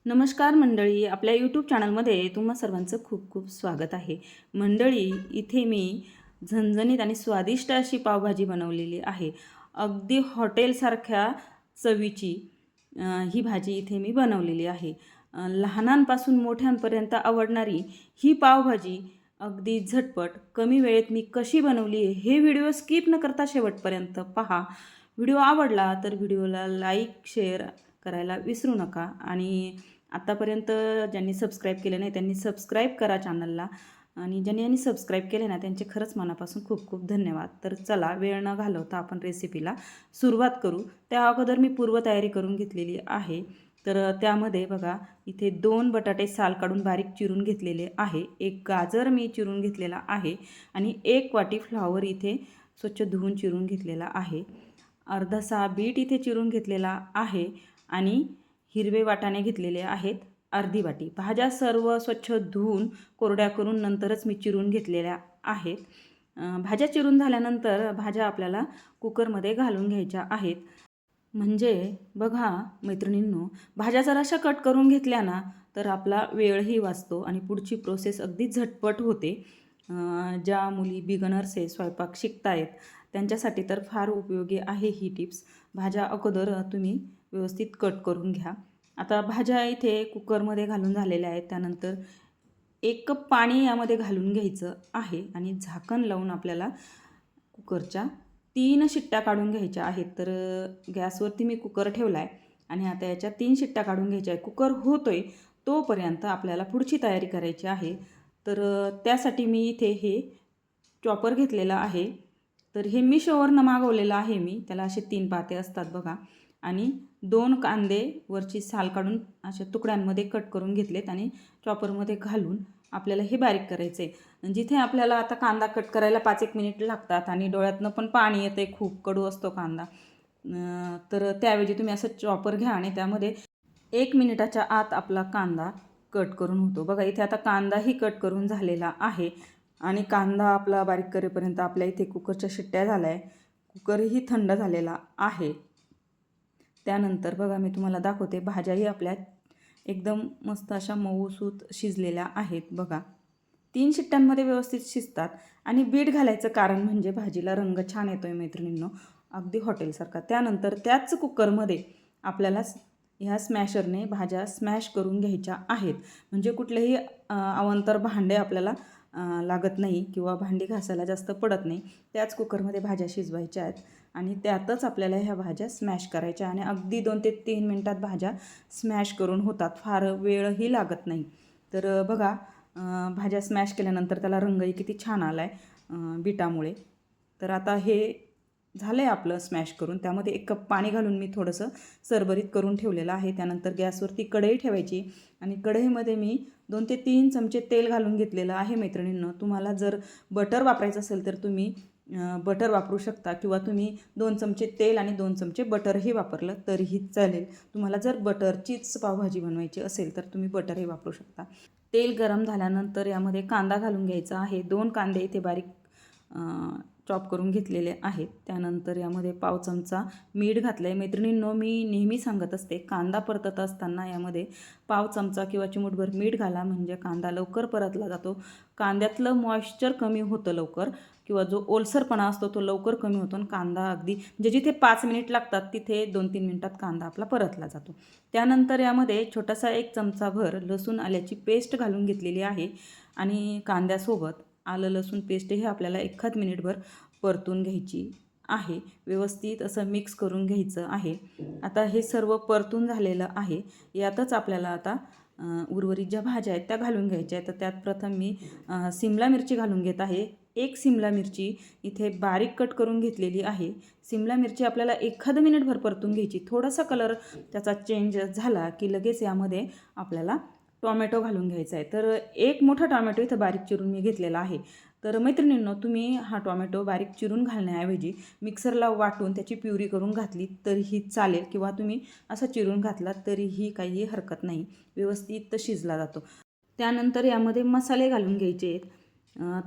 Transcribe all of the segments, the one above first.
नमस्कार मंडळी, आपल्या यूट्यूब चॅनलमध्ये तुम्हा सर्वांचं खूप खूप स्वागत आहे. मंडळी, इथे मी झणझणीत आणि स्वादिष्ट अशी पावभाजी बनवलेली आहे. अगदी हॉटेलसारख्या चवीची ही भाजी इथे मी बनवलेली आहे. लहानांपासून मोठ्यांपर्यंत आवडणारी ही पावभाजी अगदी झटपट कमी वेळेत मी कशी बनवली आहे हे व्हिडिओ स्किप न करता शेवटपर्यंत पहा. व्हिडिओ आवडला तर व्हिडिओला लाईक शेअर करायला विसरू नका आणि आत्तापर्यंत ज्यांनी सबस्क्राईब केलं नाही त्यांनी सबस्क्राईब करा चॅनलला आणि ज्यांनी सबस्क्राईब केले ना त्यांचे खरंच मनापासून खूप खूप धन्यवाद. तर चला वेळ न घालवता आपण रेसिपीला सुरुवात करू. त्या अगोदर मी पूर्वतयारी करून घेतलेली आहे. तर त्यामध्ये बघा इथे 2 बटाटे साल काढून बारीक चिरून घेतलेले आहे, 1 गाजर मी चिरून घेतलेला आहे आणि 1 वाटी फ्लॉवर इथे स्वच्छ धुवून चिरून घेतलेला आहे. अर्धासा बीट इथे चिरून घेतलेला आहे आणि हिरवे वाटाणे घेतलेले आहेत अर्धी वाटी. भाज्या सर्व स्वच्छ धुवून कोरड्या करून नंतरच मी चिरून घेतलेल्या आहेत. भाज्या चिरून झाल्यानंतर भाज्या आपल्याला कुकरमध्ये घालून घ्यायच्या आहेत. म्हणजे बघा मैत्रिणींनो, भाज्या जराशा कट करून घेतल्या ना तर आपला वेळही वाचतो आणि पुढची प्रोसेस अगदी झटपट होते. ज्या मुली बिगनर्स आहे, स्वयंपाक शिकतायत त्यांच्यासाठी तर फार उपयोगी आहे ही टिप्स. भाज्या अगोदर तुम्ही व्यवस्थित कट करून घ्या. आता भाज्या इथे कुकरमध्ये घालून झालेल्या आहेत. त्यानंतर 1 कप पाणी यामध्ये घालून घ्यायचं आहे आणि झाकण लावून आपल्याला कुकरच्या 3 शिट्ट्या काढून घ्यायच्या आहेत. तर गॅसवरती मी कुकर ठेवला आहे आणि आता याच्या 3 शिट्ट्या काढून घ्यायच्या आहे. कुकर होतोय तोपर्यंत आपल्याला पुढची तयारी करायची आहे. तर त्यासाठी मी इथे हे चॉपर घेतलेलं आहे. तर हे मिशोवरनं मागवलेलं आहे मी. त्याला असे 3 पाते असतात बघा आणि 2 कांदे वरची साल काढून अशा तुकड्यांमध्ये कट करून घेतलेत आणि चॉपरमध्ये घालून आपल्याला हे बारीक करायचं आहे. जिथे आपल्याला आता कांदा कट करायला 5-1 मिनिट लागतात आणि डोळ्यातनं पण पाणी येते, खूप कडू असतो कांदा. तर त्याऐवजी तुम्ही असं चॉपर घ्या आणि त्यामध्ये 1 मिनिटाच्या आत आपला कांदा कट करून होतो. बघा इथे आता कांदाही कट करून झालेला आहे आणि कांदा आपला बारीक करेपर्यंत आपल्या इथे कुकरच्या शिट्ट्या झाल्या आहे. कुकरही थंड झालेला आहे. त्यानंतर बघा मी तुम्हाला दाखवते, भाज्याही आपल्या एकदम मस्त अशा मऊसूत शिजलेल्या आहेत. बघा 3 शिट्ट्यांमध्ये व्यवस्थित शिजतात आणि बीट घालायचं कारण म्हणजे भाजीला रंग छान येतो आहे मैत्रिणींनो, अगदी हॉटेलसारखा. त्यानंतर त्याच कुकरमध्ये आपल्याला ह्या स्मॅशरने भाज्या स्मॅश करून घ्यायच्या आहेत. म्हणजे कुठलेही अवांतर भांडे आपल्याला लागत नाही किंवा भांडी घासायला जास्त पडत नाही. त्याच कुकरमध्ये भाज्या शिजवायच्या आहेत आणि त्यातच आपल्याला ह्या भाज्या स्मॅश करायच्या आणि अगदी 2 ते 3 मिनटात भाज्या स्मॅश करून होतात. फार वेळही लागत नाही. तर बघा भाज्या स्मॅश केल्यानंतर त्याला रंगही किती छान आला आहे बीटामुळे. तर आता हे झालं आहे आपलं स्मॅश करून. त्यामध्ये 1 कप पाणी घालून मी थोडंसं सरबरीत करून ठेवलेलं आहे. त्यानंतर गॅसवरती कढई ठेवायची आणि कढईमध्ये मी 2 ते 3 चमचे तेल घालून घेतलेलं आहे मैत्रिणींनो. तुम्हाला जर बटर वापरायचं असेल तर तुम्ही बटर वापरू शकता किंवा तुम्ही 2 चमचे तेल आणि 2 चमचे बटरही वापरलं तरीही चालेल. तुम्हाला जर बटरचीच पावभाजी बनवायची असेल तर तुम्ही बटरही वापरू शकता. तेल गरम झाल्यानंतर यामध्ये कांदा घालून घ्यायचा आहे. 2 कांदे इथे बारीक चॉप करून घेतलेले आहेत. त्यानंतर यामध्ये पाव चमचा मीठ घातलं आहे. मैत्रिणींनो, मी नेहमी सांगत असते कांदा परतत असताना यामध्ये पाव चमचा किंवा चिमूटभर मीठ घाला, म्हणजे कांदा लवकर परतला जातो. कांद्यातलं मॉइश्चर कमी होतं लवकर किंवा जो ओलसरपणा असतो तो लवकर कमी होतो आणि कांदा अगदी म्हणजे जिथे 5 मिनिट लागतात तिथे 2-3 मिनिटात कांदा आपला परतला जातो. त्यानंतर यामध्ये छोटासा 1 चमचाभर लसूण आल्याची पेस्ट घालून घेतलेली आहे आणि कांद्यासोबत आलं लसूण पेस्ट हे आपल्याला 1 मिनिटभर परतून घ्यायची आहे. व्यवस्थित असं मिक्स करून घ्यायचं आहे. आता हे सर्व परतून झालेलं आहे. यातच आपल्याला आता उर्वरित ज्या भाज्या आहेत त्या घालून घ्यायच्या आहेत. तर त्यात प्रथम मी सिमला मिरची घालून घेत आहे. 1 सिमला मिरची इथे बारीक कट करून घेतलेली आहे. सिमला मिरची आपल्याला 1 मिनिटभर परतून घ्यायची. थोडासा कलर त्याचा चेंज झाला की लगेच यामध्ये आपल्याला टोमॅटो घालून घ्यायचा आहे. तर 1 मोठा टोमॅटो इथं बारीक चिरून मी घेतलेला आहे. तर मैत्रिणींनो, तुम्ही हा टोमॅटो बारीक चिरून घालण्याऐवजी मिक्सरला वाटून त्याची प्युरी करून घातली तरीही चालेल किंवा तुम्ही असं चिरून घातला तरीही काही हरकत नाही, व्यवस्थित शिजला जातो. त्यानंतर यामध्ये मसाले घालून घ्यायचे आहेत.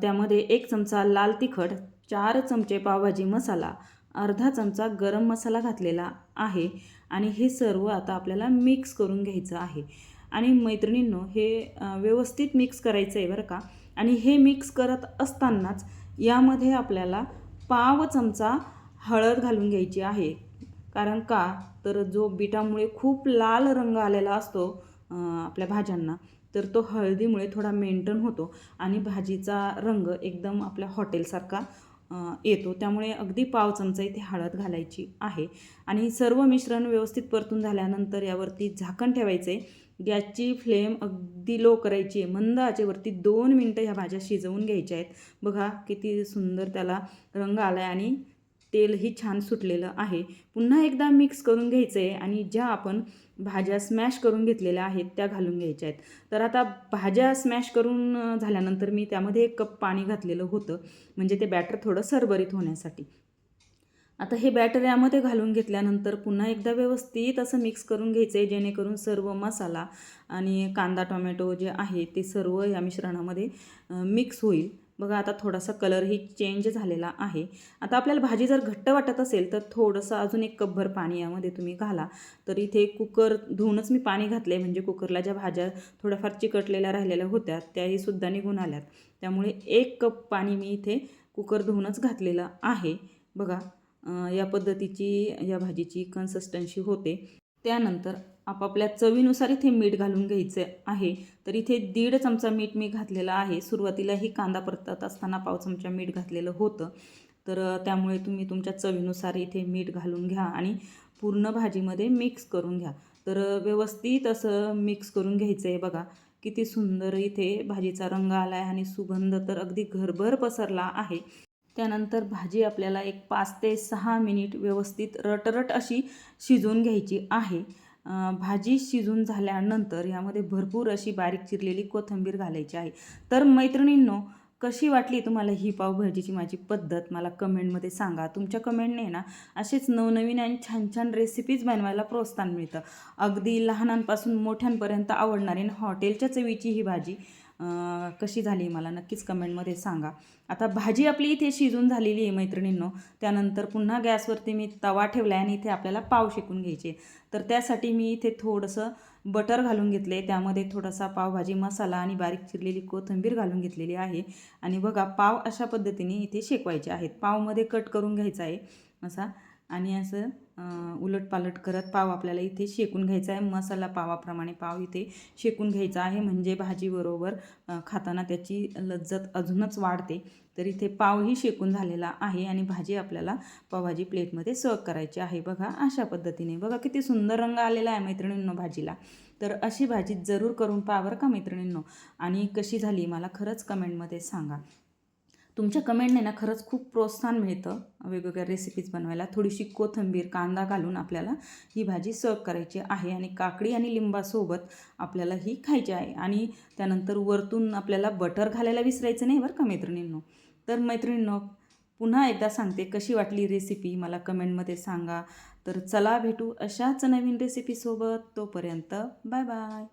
त्यामध्ये 1 चमचा लाल तिखट, 4 चमचे पावभाजी मसाला, अर्धा चमचा गरम मसाला घातलेला आहे आणि हे सर्व आता आपल्याला मिक्स करून घ्यायचं आहे. आणि मैत्रिणींनो हे व्यवस्थित मिक्स करायचं आहे बरं का. आणि हे मिक्स करत असतानाच यामध्ये आपल्याला पाव चमचा हळद घालून घ्यायची आहे. कारण का तर जो बीटामुळे खूप लाल रंग आलेला असतो आपल्या भाज्यांना, तर तो हळदीमुळे थोडा मेंटेन होतो आणि भाजीचा रंग एकदम आपल्या हॉटेलसारखा येतो. त्यामुळे अगदी पाव चमचा इथे हळद घालायची आहे. आणि सर्व मिश्रण व्यवस्थित परतून झाल्यानंतर यावरती झाकण ठेवायचं आहे. गॅसची फ्लेम अगदी लो करायची आहे. मंद आचेवरती 2 मिनटं ह्या भाज्या शिजवून घ्यायच्या आहेत. बघा किती सुंदर त्याला रंग आला आहे आणि तेलही छान सुटलेलं आहे. पुन्हा एकदा मिक्स करून घ्यायचं आहे आणि ज्या आपण भाज्या स्मॅश करून घेतलेल्या आहेत त्या घालून घ्यायच्या आहेत. तर आता भाज्या स्मॅश करून झाल्यानंतर मी त्यामध्ये 1 कप पाणी घातलेलं होतं, म्हणजे ते बॅटर थोडं सरभरीत होण्यासाठी. आता हे बॅटर यामध्ये घालून घेतल्यानंतर पुन्हा एकदा व्यवस्थित असं मिक्स करून घ्यायचं आहे, जेणेकरून सर्व मसाला आणि कांदा टोमॅटो जे आहे ते सर्व या मिश्रणामध्ये मिक्स होईल. बघा आता थोडासा कलरही चेंज झालेला आहे. आता आपल्याला भाजी जर घट्ट वाटत असेल तर थोडंसं अजून 1 कपभर पाणी यामध्ये तुम्ही घाला. तर इथे कुकर धुवूनच मी पाणी घातलं आहे, म्हणजे कुकरला ज्या भाज्या थोड्याफार चिकटलेल्या राहिलेल्या होत्या त्याही सुद्धा निघून आल्यात. त्यामुळे 1 कप पाणी मी इथे कुकर धुवूनच घातलेलं आहे. बघा या पद्धतीची या भाजीची कन्सिस्टन्सी होते. त्यानंतर आपापल्या चवीनुसार इथे मीठ घालून घ्यायचं आहे. तर इथे 1.5 चमचा मीठ मी घातलेलं आहे. सुरुवातीलाही कांदा परतत असताना पाव चमचा मीठ घातलेलं होतं. तर त्यामुळे तुम्ही तुमच्या चवीनुसार इथे मीठ घालून घ्या आणि पूर्ण भाजीमध्ये मिक्स करून घ्या. तर व्यवस्थित असं मिक्स करून घ्यायचं आहे. बघा किती सुंदर इथे भाजीचा रंग आला आहे आणि सुगंध तर अगदी घरभर पसरला आहे. त्यानंतर भाजी आपल्याला एक 5 ते 6 मिनिट व्यवस्थित रटरट अशी शिजवून घ्यायची आहे. भाजी शिजून झाल्यानंतर यामध्ये भरपूर अशी बारीक चिरलेली कोथिंबीर घालायची आहे. तर मैत्रिणींनो, कशी वाटली तुम्हाला ही पावभाजीची माझी पद्धत मला कमेंटमध्ये सांगा. तुमच्या कमेंटने ना असेच नवनवीन आणि छान छान रेसिपीज बनवायला प्रोत्साहन मिळतं. अगदी लहानांपासून मोठ्यांपर्यंत आवडणारी आणि हॉटेलच्या चवीची ही भाजी कशी झाली मला नक्कीच कमेंटमध्ये सांगा. आता भाजी आपली इथे शिजून झालेली आहे मैत्रिणींनो. त्यानंतर पुन्हा गॅसवरती मी तवा ठेवला आहे आणि इथे आपल्याला पाव शेकून घ्यायचे. तर त्यासाठी मी इथे थोडंसं बटर घालून घेतले, त्यामध्ये थोडासा पावभाजी मसाला आणि बारीक चिरलेली कोथिंबीर घालून घेतलेली आहे. आणि बघा पाव अशा पद्धतीने इथे शेकवायचे आहेत. पावमध्ये कट करून घ्यायचा आहे असा आणि असं उलटपालट करत पाव आपल्याला इथे शेकून घ्यायचा आहे. मसाला पावाप्रमाणे पाव इथे शेकून घ्यायचा आहे, म्हणजे भाजीबरोबर खाताना त्याची लज्जत अजूनच वाढते. तर इथे पावही शेकून झालेला आहे आणि भाजी आपल्याला पावभाजी प्लेटमध्ये सर्व करायची आहे. बघा अशा पद्धतीने. बघा किती सुंदर रंग आलेला आहे मैत्रिणींनो भाजीला. तर अशी भाजी जरूर करून पहा बरं का मैत्रिणींनो. आणि कशी झाली मला खरंच कमेंटमध्ये सांगा. तुमच्या कमेंटने ना खरंच खूप प्रोत्साहन मिळतं वेगवेगळ्या रेसिपीज बनवायला. थोडीशी कोथिंबीर कांदा घालून आपल्याला ही भाजी सर्व करायची आहे आणि काकडी आणि लिंबासोबत आपल्याला ही खायची आहे. आणि त्यानंतर वरतून आपल्याला बटर घालायला विसरायचं नाही बरं का मैत्रिणींनो. तर मैत्रिणींनो, पुन्हा एकदा सांगते, कशी वाटली रेसिपी मला कमेंटमध्ये सांगा. तर चला भेटू अशाच नवीन रेसिपीसोबत. तोपर्यंत बाय बाय.